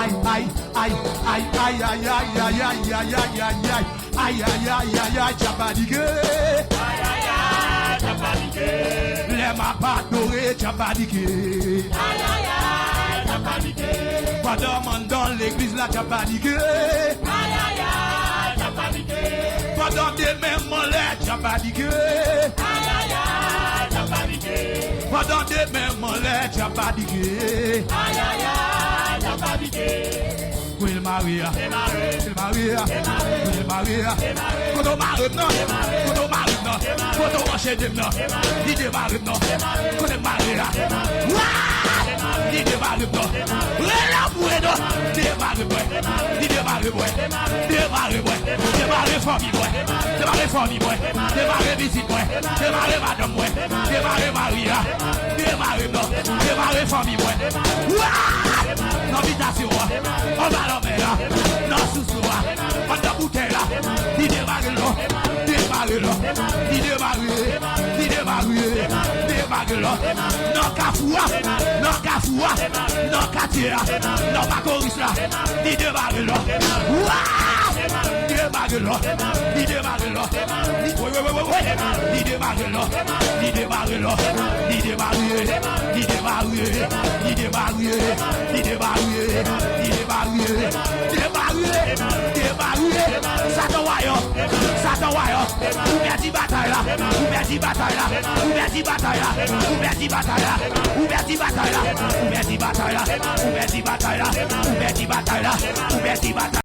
aïe, aïe, aïe, aïe, aïe, aïe, aïe, aïe, aïe, aïe, aïe, aïe, aïe, aïe, aïe, aïe, aïe, Tchabadike. Aïe, aïe, aïe, Tchabadike. Les ma pas doré, Tchabadike. Aïe, aïe, aïe, Tchabadike. Pas de dans l'église, là, Tchabadike. Aïe, aïe, aïe, Tchabadike. Pas dans des mêmes mollets, Tchabadike. Aïe, aïe, aïe, Tchabadike. Pas dans des mêmes mollets, Tchabadike. Aïe, aïe, aïe, Tchabadike. Oui, Maria, Maria, Maria, quand on m'arrête, non, quand on m'arrête, non, quand on enchaîne, non, il démarre, non, quand on m'arrête, il démarre, non, la bouée, non, démarre, il démarre, démarre, famille, démarre, famille, démarre, visite, démarre, madame, démarre, Maria, démarre, non, démarre, famille, l'invitation, on va la mer, non sous soi, on t'a bouteille là, il démarre là, il démarre là, non cafoua, non katia, non pas coris là, il démarre là, il démarre là, il démarre là, il démarre là, il démarre là, il démarre, il démarre, il démarre, il démarre, Satan Wayo, ouverti bataille là, ouverti bataille là, ouverti bataille là, ouverti bataille là, ouverti bataille là, ouverti bataille là, ouverti bataille là, ouverti bataille là, ouverti bataille.